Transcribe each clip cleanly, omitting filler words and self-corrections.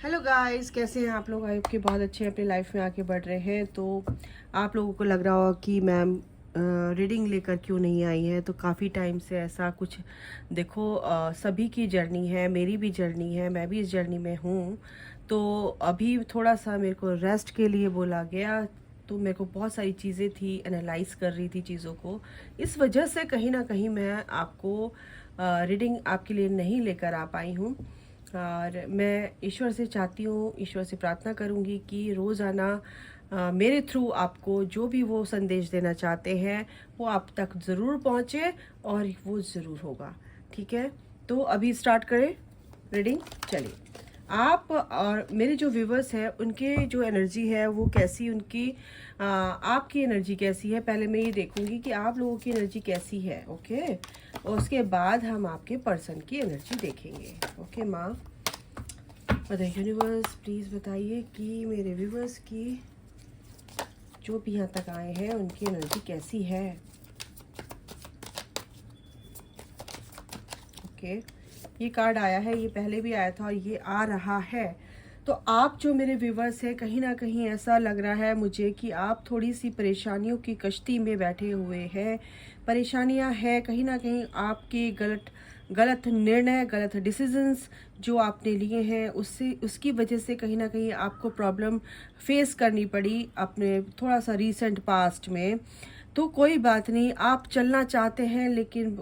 Hello guys, कैसे हैं आप लोग। आई होप कि बहुत अच्छे अपनी लाइफ में आगे बढ़ रहे हैं। तो आप लोगों को लग रहा होगा कि मैम रीडिंग लेकर क्यों नहीं आई है। तो काफ़ी टाइम से ऐसा कुछ देखो, सभी की जर्नी है, मेरी भी जर्नी है, मैं भी इस जर्नी में हूँ। तो अभी थोड़ा सा मेरे को रेस्ट के लिए बोला गया। तो मेरे को बहुत सारी चीज़ें थी, एनालाइज कर रही थी चीज़ों को। इस वजह से कहीं ना कहीं मैं आपको रीडिंग आपके लिए नहीं लेकर आ पाई हूँ। और मैं ईश्वर से चाहती हूँ, ईश्वर से प्रार्थना करूँगी कि रोज़ाना मेरे थ्रू आपको जो भी वो संदेश देना चाहते हैं वो आप तक ज़रूर पहुँचे और वो ज़रूर होगा। ठीक है, तो अभी स्टार्ट करें रीडिंग। चलिए, आप और मेरे जो व्यूवर्स हैं उनके जो एनर्जी है वो कैसी, उनकी आपकी एनर्जी कैसी है, पहले मैं ये देखूंगी कि आप लोगों की एनर्जी कैसी है। ओके, और उसके बाद हम आपके पर्सन की एनर्जी देखेंगे। ओके माँ, मदर यूनिवर्स प्लीज़ बताइए कि मेरे व्यूवर्स की जो भी यहाँ तक आए हैं उनकी एनर्जी कैसी है। ओके, ये कार्ड आया है, ये पहले भी आया था और ये आ रहा है। तो आप जो मेरे व्यूवर्स हैं, कहीं ना कहीं ऐसा लग रहा है मुझे कि आप थोड़ी सी परेशानियों की कश्ती में बैठे हुए हैं। परेशानियां हैं कहीं ना कहीं, आपके गलत निर्णय, गलत डिसीजंस जो आपने लिए हैं उससे, उसकी वजह से कहीं ना कहीं आपको प्रॉब्लम फेस करनी पड़ी अपने थोड़ा सा रीसेंट पास्ट में। तो कोई बात नहीं, आप चलना चाहते हैं लेकिन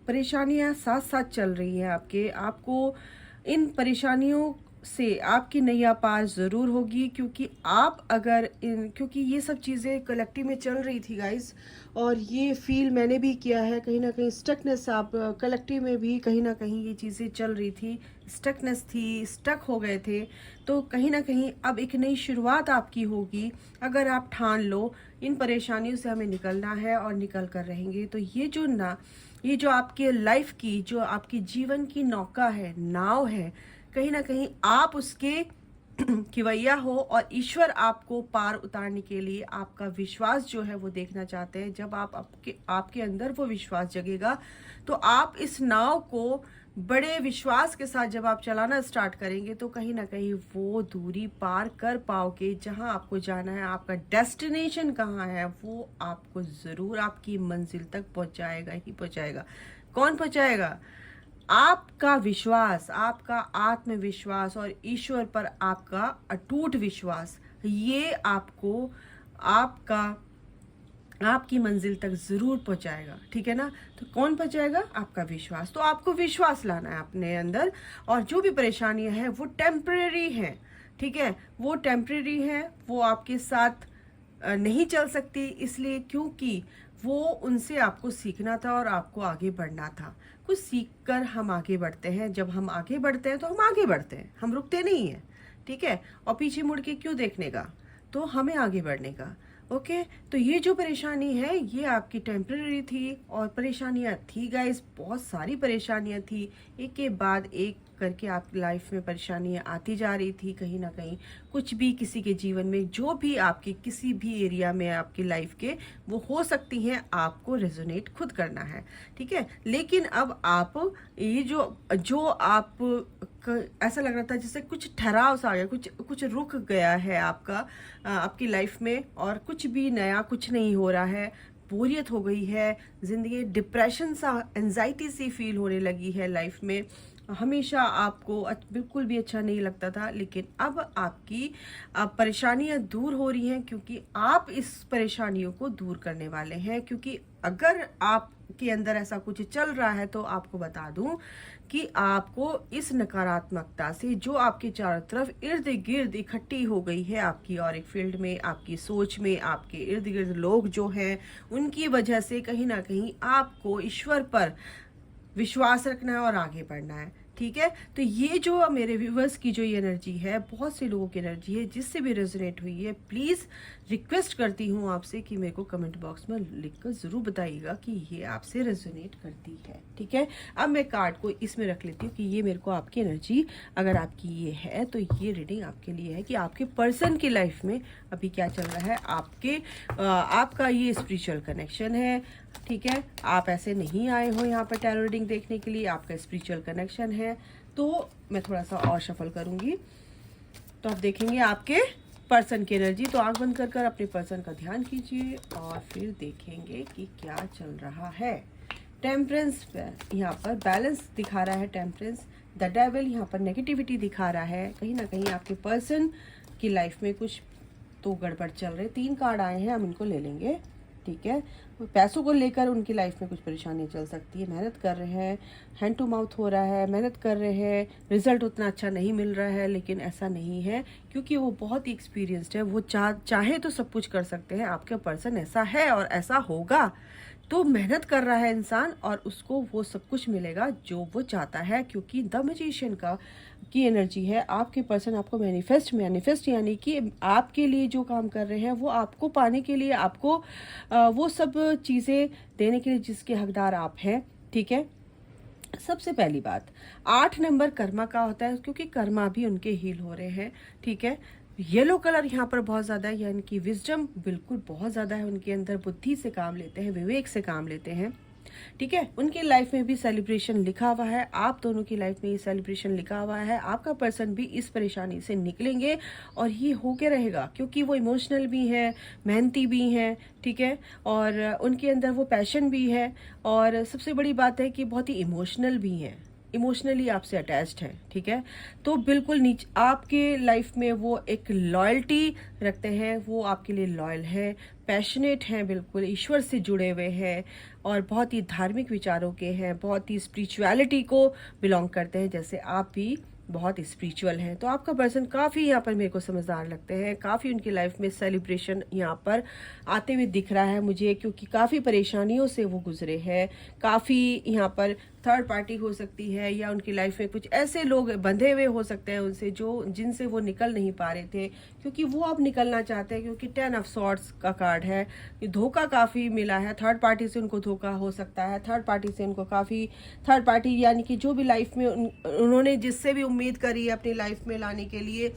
परेशानियां साथ साथ चल रही हैं आपके। आपको इन परेशानियों से आपकी नैया पार ज़रूर होगी, क्योंकि आप अगर क्योंकि ये सब चीज़ें कलेक्टिव में चल रही थी गाइस, और ये फील मैंने भी किया है। कहीं ना कहीं स्टकनेस, आप कलेक्टिव में भी कहीं ना कहीं ये चीज़ें चल रही थी, स्टकनेस थी, स्टक हो गए थे। तो कहीं ना कहीं अब एक नई शुरुआत आपकी होगी अगर आप ठान लो इन परेशानियों से हमें निकलना है और निकल कर रहेंगे। तो ये जो आपके लाइफ की, जो आपकी जीवन की नौका है, नाव है, कहीं ना कहीं आप उसके खिवैया हो और ईश्वर आपको पार उतारने के लिए आपका विश्वास जो है वो देखना चाहते हैं। जब आप आपके अंदर वो विश्वास जगेगा तो आप इस नाव को बड़े विश्वास के साथ जब आप चलाना स्टार्ट करेंगे तो कहीं ना कहीं वो दूरी पार कर पाओगे जहां आपको जाना है। आपका डेस्टिनेशन कहाँ है वो आपको जरूर आपकी मंजिल तक पहुंचाएगा ही पहुंचाएगा। कौन पहुंचाएगा? आपका विश्वास, आपका आत्मविश्वास और ईश्वर पर आपका अटूट विश्वास, ये आपको आपका आपकी मंजिल तक जरूर पहुंचाएगा। ठीक है ना? तो कौन पहुंचाएगा? आपका विश्वास। तो आपको विश्वास लाना है अपने अंदर, और जो भी परेशानियां हैं वो टेम्परेरी हैं। ठीक है, वो टेम्परेरी है, वो आपके साथ नहीं चल सकती, इसलिए क्योंकि वो उनसे आपको सीखना था और आपको आगे बढ़ना था। कुछ सीख कर हम आगे बढ़ते हैं। जब हम आगे बढ़ते हैं तो हम आगे बढ़ते हैं, हम रुकते नहीं हैं। ठीक है, और पीछे मुड़ के क्यों देखने का, तो हमें आगे बढ़ने का। ओके, तो ये जो परेशानी है ये आपकी टेम्परेरी थी, और परेशानियां थी गाइस, बहुत सारी परेशानियां थी, एक के बाद एक करके आपकी लाइफ में परेशानियां आती जा रही थी। कहीं ना कहीं कुछ भी किसी के जीवन में, जो भी आपके किसी भी एरिया में आपकी लाइफ के, वो हो सकती हैं, आपको रेजोनेट खुद करना है। ठीक है, लेकिन अब आप ये जो आप ऐसा लग रहा था जैसे कुछ ठहराव सा आ गया, कुछ रुक गया है आपका आपकी लाइफ में, और कुछ भी नया कुछ नहीं हो रहा है। बोरियत हो गई है जिंदगी, डिप्रेशन सा, एंजाइटी सी फील होने लगी है लाइफ में। हमेशा आपको बिल्कुल भी अच्छा नहीं लगता था, लेकिन अब आपकी परेशानियां दूर हो रही हैं, क्योंकि आप इस परेशानियों को दूर करने वाले हैं। क्योंकि अगर आपके अंदर ऐसा कुछ चल रहा है तो आपको बता दूं कि आपको इस नकारात्मकता से, जो आपके चारों तरफ इर्द गिर्द इकट्ठी हो गई है आपकी और एक फील्ड में, आपकी सोच में, आपके इर्द गिर्द लोग जो हैं, उनकी वजह से कहीं ना कहीं आपको ईश्वर पर विश्वास रखना है और आगे बढ़ना है। ठीक है, तो ये जो मेरे व्यूवर्स की जो ये एनर्जी है, बहुत से लोगों की एनर्जी है, जिससे भी रेजोनेट हुई है, प्लीज़ रिक्वेस्ट करती हूँ आपसे कि मेरे को कमेंट बॉक्स में लिखकर ज़रूर बताइएगा कि ये आपसे रेजोनेट करती है। ठीक है, अब मैं कार्ड को इसमें रख लेती हूँ कि ये मेरे को आपकी एनर्जी, अगर आपकी ये है तो ये रीडिंग आपके लिए है कि आपके पर्सन की लाइफ में अभी क्या चल रहा है। आपका ये स्पिरिचुअल कनेक्शन है। ठीक है, आप ऐसे नहीं आए हो यहाँ पर टैरो रीडिंग देखने के लिए, आपका स्पिरिचुअल कनेक्शन है। तो मैं थोड़ा सा और शफल करूंगी। तो आप देखेंगे आपके पर्सन की एनर्जी। तो आंख बंद कर कर अपने पर्सन का ध्यान कीजिए और फिर देखेंगे कि क्या चल रहा है। टेम्परेंस यहाँ पर बैलेंस दिखा रहा है, टेम्परेंस। द डेविल यहाँ पर नेगेटिविटी दिखा रहा है। कहीं ना कहीं आपके पर्सन की लाइफ में कुछ तो गड़बड़ चल रहे। 3 कार्ड आए हैं, हम इनको ले लेंगे, ठीक है। पैसों को लेकर उनकी लाइफ में कुछ परेशानी चल सकती है। मेहनत कर रहे हैं, हैंड टू माउथ हो रहा है, मेहनत कर रहे हैं, रिजल्ट उतना अच्छा नहीं मिल रहा है, लेकिन ऐसा नहीं है क्योंकि वो बहुत ही एक्सपीरियंस्ड है। वो चाहे तो सब कुछ कर सकते हैं। आपका पर्सन ऐसा है और ऐसा होगा। तो मेहनत कर रहा है इंसान और उसको वो सब कुछ मिलेगा जो वो चाहता है, क्योंकि द मैजिशियन की एनर्जी है। आपके पर्सन आपको मैनिफेस्ट यानी कि आपके लिए जो काम कर रहे हैं वो आपको पाने के लिए, आपको वो सब चीज़ें देने के लिए जिसके हकदार आप हैं, ठीक है। सबसे पहली बात, 8 नंबर कर्मा का होता है, क्योंकि कर्मा भी उनके हील हो रहे हैं, ठीक है। येलो कलर यहाँ पर बहुत ज़्यादा है, यानी कि विजडम बिल्कुल बहुत ज़्यादा है उनके अंदर। बुद्धि से काम लेते हैं, विवेक से काम लेते हैं, ठीक है। उनकी लाइफ में भी सेलिब्रेशन लिखा हुआ है, आप दोनों की लाइफ में ये सेलिब्रेशन लिखा हुआ है। आपका पर्सन भी इस परेशानी से निकलेंगे और ये होके रहेगा, क्योंकि वो इमोशनल भी है, मेहनती भी हैं, ठीक है। और उनके अंदर वो पैशन भी है और सबसे बड़ी बात है कि बहुत ही इमोशनल भी हैं, इमोशनली आपसे अटैच्ड है, ठीक है। तो बिल्कुल नीचे आपके लाइफ में वो एक लॉयल्टी रखते हैं, वो आपके लिए लॉयल है, पैशनेट हैं, बिल्कुल ईश्वर से जुड़े हुए हैं और बहुत ही धार्मिक विचारों के हैं, बहुत ही स्पिरिचुअलिटी को बिलोंग करते हैं, जैसे आप भी बहुत स्पिरिचुअल हैं। तो आपका पर्सन काफ़ी यहाँ पर मेरे को समझदार लगते हैं। काफ़ी उनकी लाइफ में सेलिब्रेशन यहाँ पर आते हुए दिख रहा है मुझे, क्योंकि काफ़ी परेशानियों से वो गुजरे हैं। काफ़ी यहाँ पर थर्ड पार्टी हो सकती है या उनकी लाइफ में कुछ ऐसे लोग बंधे हुए हो सकते हैं उनसे, जिनसे वो निकल नहीं पा रहे थे, क्योंकि वो अब निकलना चाहते हैं, क्योंकि 10 ऑफ सॉर्ड्स का कार्ड है। धोखा काफ़ी मिला है, थर्ड पार्टी से उनको धोखा हो सकता है। थर्ड पार्टी से उनको काफ़ी, थर्ड पार्टी यानी कि जो भी लाइफ में उन्होंने जिससे भी उम्मीद करी है अपनी लाइफ में लाने के लिए,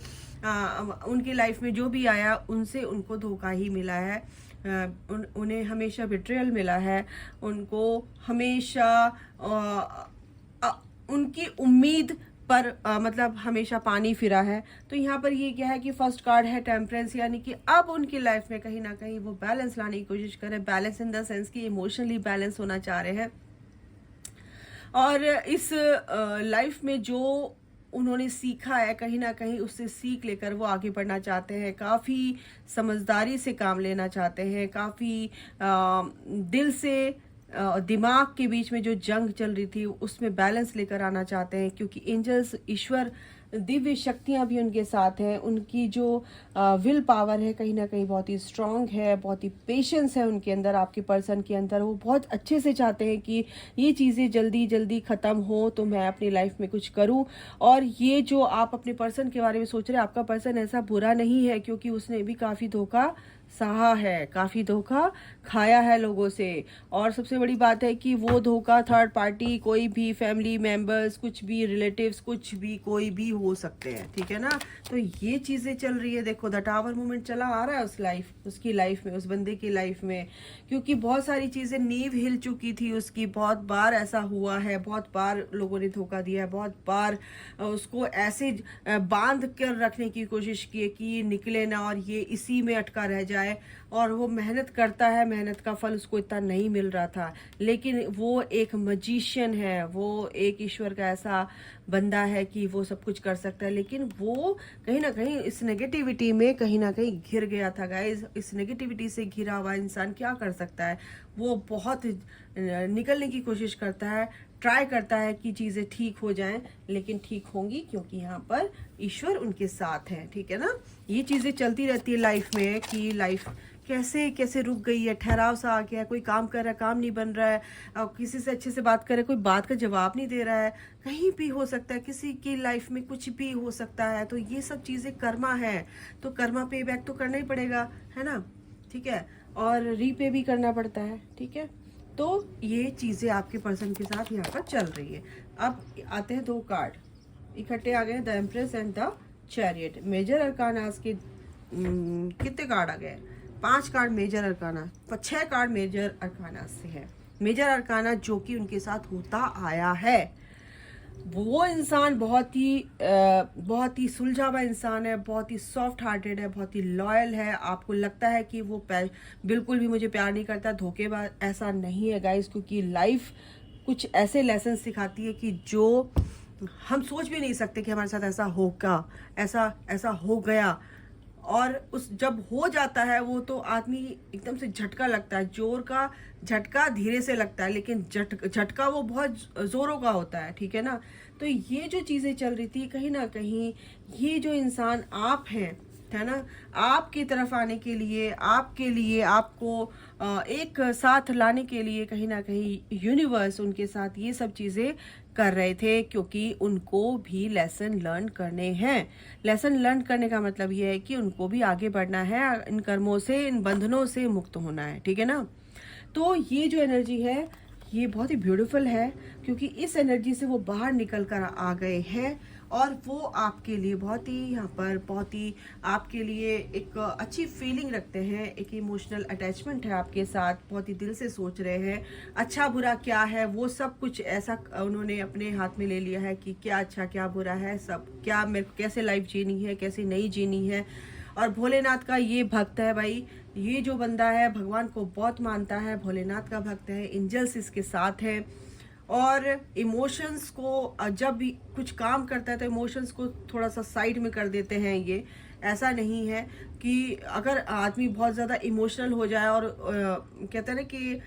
उनकी लाइफ में जो भी आया उनसे उनको धोखा ही मिला है। उन्हें हमेशा बिट्रेयल मिला है, उनको हमेशा उनकी उम्मीद पर मतलब हमेशा पानी फिरा है। तो यहाँ पर ये क्या है कि फर्स्ट कार्ड है टेम्परेंस, यानी कि अब उनकी लाइफ में कहीं ना कहीं वो बैलेंस लाने की कोशिश करें। बैलेंस इन द सेंस कि इमोशनली बैलेंस होना चाह रहे हैं और इस लाइफ में जो उन्होंने सीखा है कहीं ना कहीं उससे सीख लेकर वो आगे बढ़ना चाहते हैं। काफ़ी समझदारी से काम लेना चाहते हैं, काफ़ी दिल से दिमाग के बीच में जो जंग चल रही थी उसमें बैलेंस लेकर आना चाहते हैं, क्योंकि एंजल्स, ईश्वर, दिव्य शक्तियां भी उनके साथ हैं। उनकी जो विल पावर है कहीं ना कहीं बहुत ही स्ट्रांग है, बहुत ही पेशेंस है उनके अंदर, आपके पर्सन के अंदर। वो बहुत अच्छे से चाहते हैं कि ये चीज़ें जल्दी जल्दी ख़त्म हो तो मैं अपनी लाइफ में कुछ करूं। और ये जो आप अपने पर्सन के बारे में सोच रहे हैं, आपका पर्सन ऐसा बुरा नहीं है, क्योंकि उसने भी काफ़ी धोखा सहा है, काफ़ी धोखा खाया है लोगों से। और सबसे बड़ी बात है कि वो धोखा थर्ड पार्टी, कोई भी फैमिली मेंबर्स, कुछ भी रिलेटिव्स, कुछ भी कोई भी हो सकते हैं, ठीक है ना। तो ये चीज़ें चल रही है। देखो द टावर मूवमेंट चला आ रहा है उसकी लाइफ में, उस बंदे की लाइफ में, क्योंकि बहुत सारी चीज़ें, नींव हिल चुकी थी उसकी। बहुत बार ऐसा हुआ है, बहुत बार लोगों ने धोखा दिया है, बहुत बार उसको ऐसे बांध कर रखने की कोशिश की है कि ये निकले ना और ये इसी में अटका रह जाए। और वो मेहनत करता है, मेहनत का फल उसको इतना नहीं मिल रहा था, लेकिन वो एक मैजिशियन है, वो एक ईश्वर का ऐसा बंदा है कि वो सब कुछ कर सकता है। लेकिन वो कहीं ना कहीं इस नेगेटिविटी में कहीं ना कहीं घिर गया था गाइस। इस नेगेटिविटी से घिरा हुआ इंसान क्या कर सकता है, वो बहुत निकलने की कोशिश करता है, ट्राई करता है कि चीज़ें ठीक हो जाएं, लेकिन ठीक होंगी क्योंकि यहाँ पर ईश्वर उनके साथ है, ठीक है ना। ये चीज़ें चलती रहती है लाइफ में कि लाइफ कैसे कैसे रुक गई है, ठहराव सा आ गया है, कोई काम कर रहा है, काम नहीं बन रहा है, और किसी से अच्छे से बात कर रहे, कोई बात का जवाब नहीं दे रहा है, कहीं भी हो सकता है, किसी की लाइफ में कुछ भी हो सकता है। तो ये सब चीज़ें कर्मा है, तो कर्मा पे बैक तो करना ही पड़ेगा, है ना, ठीक है, और रीपे भी करना पड़ता है, ठीक है। तो ये चीज़ें आपके पर्सन के साथ यहाँ पर चल रही है। अब आते हैं 2 कार्ड इकट्ठे आ गए, the empress and the chariot. Major arcanas के कितने कार्ड आ गए? 5 card major arcana, 6 card major arcana से है। मेजर अरकाना जो कि उनके साथ होता आया है। वो इंसान बहुत ही सुलझा हुआ इंसान है, बहुत ही सॉफ्ट हार्टेड है, बहुत ही लॉयल है। आपको लगता है कि वो बिल्कुल भी मुझे प्यार नहीं करता, धोखेबाज, ऐसा नहीं है गाइस, क्योंकि लाइफ कुछ ऐसे लेसन सिखाती है कि जो हम सोच भी नहीं सकते कि हमारे साथ ऐसा होगा, ऐसा ऐसा हो गया। और उस जब हो जाता है वो, तो आदमी एकदम से झटका लगता है, जोर का झटका धीरे से लगता है, लेकिन झटका वो बहुत जोरों का होता है, ठीक है ना। तो ये जो चीजें चल रही थी, कहीं ना कहीं ये जो इंसान आप हैं, है ना, आपकी तरफ आने के लिए, आपके लिए, आपको एक साथ लाने के लिए कहीं ना कहीं यूनिवर्स उनके साथ ये सब चीजें कर रहे थे, क्योंकि उनको भी लेसन लर्न करने हैं। लेसन लर्न करने का मतलब ये है कि उनको भी आगे बढ़ना है, इन कर्मों से, इन बंधनों से मुक्त होना है, ठीक है ना। तो ये जो एनर्जी है ये बहुत ही ब्यूटीफुल है, क्योंकि इस एनर्जी से वो बाहर निकल कर आ गए हैं, और वो आपके लिए बहुत ही यहाँ पर बहुत ही आपके लिए एक अच्छी फीलिंग रखते हैं, एक इमोशनल अटैचमेंट है आपके साथ, बहुत ही दिल से सोच रहे हैं अच्छा बुरा क्या है, वो सब कुछ ऐसा उन्होंने अपने हाथ में ले लिया है कि क्या अच्छा क्या बुरा है, सब क्या मेरे को कैसे लाइफ जीनी है, कैसे नहीं जीनी है। और भोलेनाथ का ये भक्त है भाई, ये जो बंदा है भगवान को बहुत मानता है, भोलेनाथ का भक्त है, एंजल्स इसके साथ है। और इमोशंस को जब भी कुछ काम करता है तो इमोशंस को थोड़ा सा साइड में कर देते हैं। ये ऐसा नहीं है कि अगर आदमी बहुत ज़्यादा इमोशनल हो जाए और कहते हैं ना कि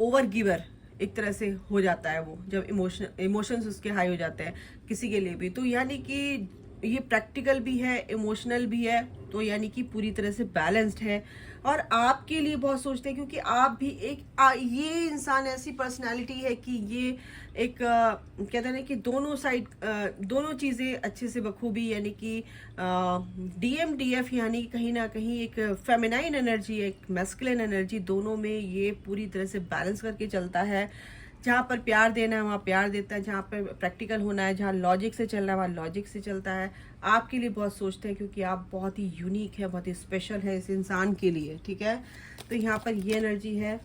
ओवर गिवर एक तरह से हो जाता है वो, जब इमोशंस उसके हाई हो जाते हैं किसी के लिए भी, तो यानी कि ये प्रैक्टिकल भी है, इमोशनल भी है, तो यानी कि पूरी तरह से बैलेंस्ड है। और आपके लिए बहुत सोचते हैं, क्योंकि आप भी एक ये इंसान ऐसी पर्सनालिटी है कि ये एक कहते हैं ना कि दोनों साइड दोनों चीज़ें अच्छे से बखूबी, यानी कि DMDF, यानी कहीं ना कहीं एक फेमिनाइन एनर्जी, एक मैस्कुलिन एनर्जी, दोनों में ये पूरी तरह से बैलेंस करके चलता है। जहाँ पर प्यार देना है वहाँ प्यार देता है, जहाँ पर प्रैक्टिकल होना है, जहाँ लॉजिक से चलना है वहाँ लॉजिक से चलता है। आपके लिए बहुत सोचते हैं, क्योंकि आप बहुत ही यूनिक है, बहुत ही स्पेशल है इस इंसान के लिए, ठीक है। तो यहाँ पर ये एनर्जी है,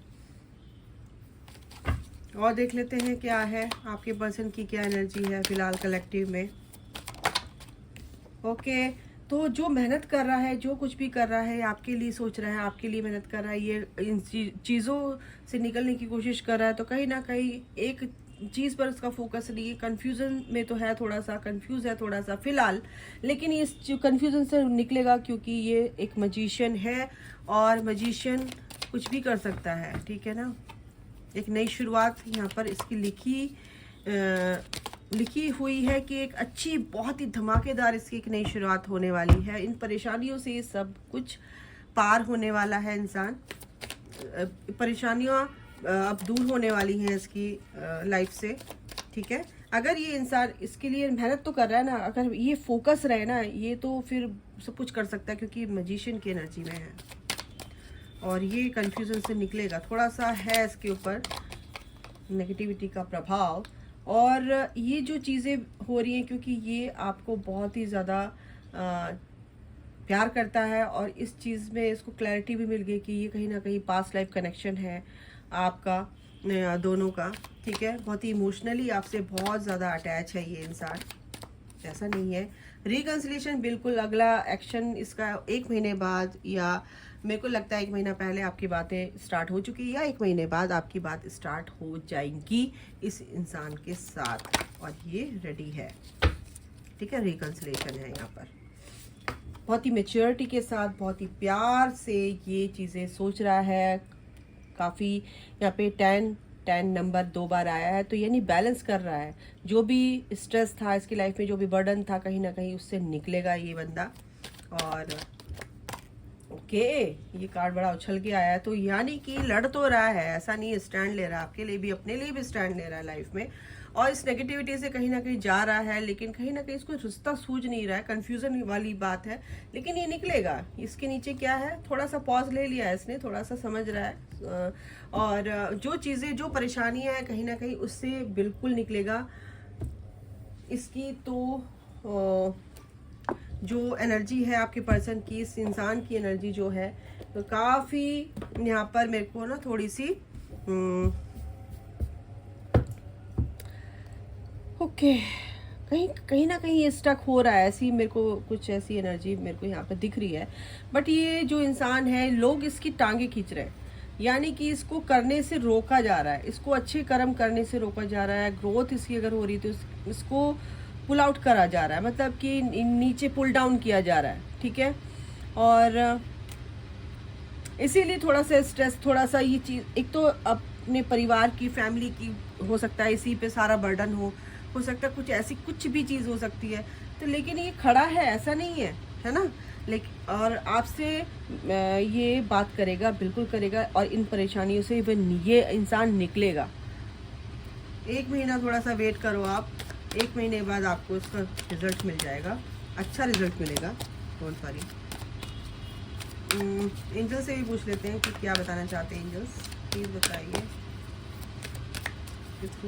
और देख लेते हैं क्या है आपके पर्सन की, क्या एनर्जी है फिलहाल कलेक्टिव में। ओके, तो जो मेहनत कर रहा है, जो कुछ भी कर रहा है, आपके लिए सोच रहा है, आपके लिए मेहनत कर रहा है, ये इन चीज़ों से निकलने की कोशिश कर रहा है, तो कहीं ना कहीं एक चीज़ पर उसका फोकस नहीं है। कन्फ्यूज़न में तो है, थोड़ा सा कंफ्यूज है थोड़ा सा फिलहाल, लेकिन ये कन्फ्यूज़न से निकलेगा, क्योंकि ये एक मजिशियन है, और मजिशियन कुछ भी कर सकता है, ठीक है ना। एक नई शुरुआत यहाँ पर इसकी लिखी हुई है कि एक अच्छी, बहुत ही धमाकेदार इसकी एक नई शुरुआत होने वाली है। इन परेशानियों से सब कुछ पार होने वाला है इंसान, परेशानियाँ अब दूर होने वाली हैं इसकी लाइफ से, ठीक है। अगर ये इंसान इसके लिए मेहनत तो कर रहा है ना, अगर ये फोकस रहे ना, ये तो फिर सब कुछ कर सकता है, क्योंकि मजिशियन की एनर्जी में है, और ये कंफ्यूजन से निकलेगा। थोड़ा सा है इसके ऊपर नेगेटिविटी का प्रभाव, और ये जो चीज़ें हो रही हैं क्योंकि ये आपको बहुत ही ज़्यादा प्यार करता है, और इस चीज़ में इसको क्लैरिटी भी मिल गई कि ये कहीं ना कहीं पास्ट लाइफ कनेक्शन है आपका दोनों का, ठीक है। बहुत ही इमोशनली आपसे बहुत ज़्यादा अटैच है ये इंसान, ऐसा नहीं है। रिकन्सिलेशन बिल्कुल अगला एक्शन इसका 1 महीने बाद, या मेरे को लगता है 1 महीना पहले आपकी बातें स्टार्ट हो चुकी है, या 1 महीने बाद आपकी बात स्टार्ट हो जाएंगी इस इंसान के साथ, और ये रेडी है, ठीक है। रिकन्सिलेशन है यहाँ पर, बहुत ही मेच्योरिटी के साथ, बहुत ही प्यार से ये चीज़ें सोच रहा है। काफ़ी यहाँ पे 10 नंबर 2 बार आया है, तो यानी बैलेंस कर रहा है। जो भी स्ट्रेस था इसकी लाइफ में, जो भी बर्डन था, कहीं ना कहीं उससे निकलेगा ये बंदा। और ओके, ये कार्ड बड़ा उछल के आया है, तो यानी कि लड़ तो रहा है, ऐसा नहीं, स्टैंड ले रहा है आपके लिए भी, अपने लिए भी स्टैंड ले रहा है लाइफ में, और इस नेगेटिविटी से कहीं ना कहीं जा रहा है, लेकिन कहीं ना कहीं इसको रास्ता सूझ नहीं रहा है, कंफ्यूजन वाली बात है, लेकिन ये निकलेगा। इसके नीचे क्या है, थोड़ा सा पॉज ले लिया है इसने, थोड़ा सा समझ रहा है, और जो चीज़ें, जो परेशानियां हैं, कहीं ना कहीं उससे बिल्कुल निकलेगा। इसकी तो जो एनर्जी है आपके पर्सन की, इस इंसान की एनर्जी जो है, तो काफ़ी यहाँ पर मेरे को ना थोड़ी सी ओके, कहीं कहीं ना कहीं ये स्टक हो रहा है, ऐसी मेरे को कुछ ऐसी एनर्जी मेरे को यहाँ पे दिख रही है। बट ये जो इंसान है, लोग इसकी टांगे खींच रहे हैं, यानी कि इसको करने से रोका जा रहा है, इसको अच्छे कर्म करने से रोका जा रहा है। ग्रोथ इसकी अगर हो रही तो इसको पुल आउट करा जा रहा है, मतलब कि नीचे पुल डाउन किया जा रहा है, ठीक है। और इसीलिए थोड़ा सा स्ट्रेस, थोड़ा सा ये चीज़, एक तो अपने परिवार की, फैमिली की हो सकता है, इसी पे सारा बर्डन हो सकता है कुछ ऐसी कुछ भी चीज़ हो सकती है। तो लेकिन ये खड़ा है, ऐसा नहीं है ना। लेकिन और आपसे ये बात करेगा, बिल्कुल करेगा, और इन परेशानियों से ये इंसान निकलेगा। 1 महीना थोड़ा सा वेट करो आप, 1 महीने बाद आपको इसका रिजल्ट मिल जाएगा, अच्छा रिजल्ट मिलेगा। Don't worry. एंजल से भी पूछ लेते हैं कि क्या बताना चाहते हैं एंजल्स, प्लीज़ बताइए किसको।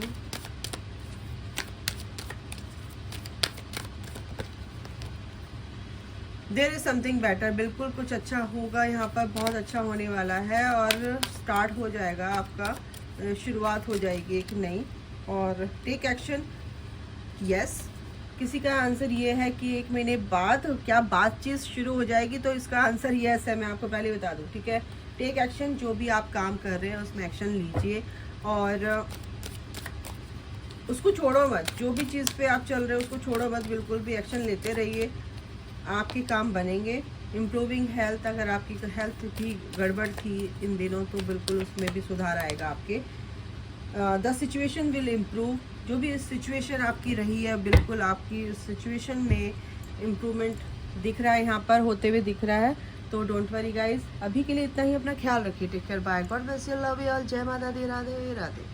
देयर इज समथिंग बेटर, बिल्कुल कुछ अच्छा होगा यहाँ पर, बहुत अच्छा होने वाला है, और स्टार्ट हो जाएगा आपका, शुरुआत हो जाएगी एक नई। और टेक एक्शन, यस। किसी का आंसर ये है कि 1 महीने बाद क्या बातचीत शुरू हो जाएगी, तो इसका आंसर यस है, मैं आपको पहले बता दूँ, ठीक है। टेक एक्शन, जो भी आप काम कर रहे हैं उसमें एक्शन लीजिए, और उसको छोड़ो मत। जो भी चीज़ पे आप चल रहे हो उसको छोड़ो मत, बिल्कुल भी एक्शन लेते रहिए, आपके काम बनेंगे। इम्प्रूविंग हेल्थ, अगर आपकी हेल्थ थी गड़बड़ थी इन दिनों, तो बिल्कुल उसमें भी सुधार आएगा आपके। द सिचुएशन विल इम्प्रूव, जो भी सिचुएशन आपकी रही है, बिल्कुल आपकी सिचुएशन में इम्प्रूवमेंट दिख रहा है, यहाँ पर होते हुए दिख रहा है। तो डोंट वरी गाइज, अभी के लिए इतना ही, अपना ख्याल रखिए, take care, bye, God bless you, love you all, जय माता दी, राधे राधे।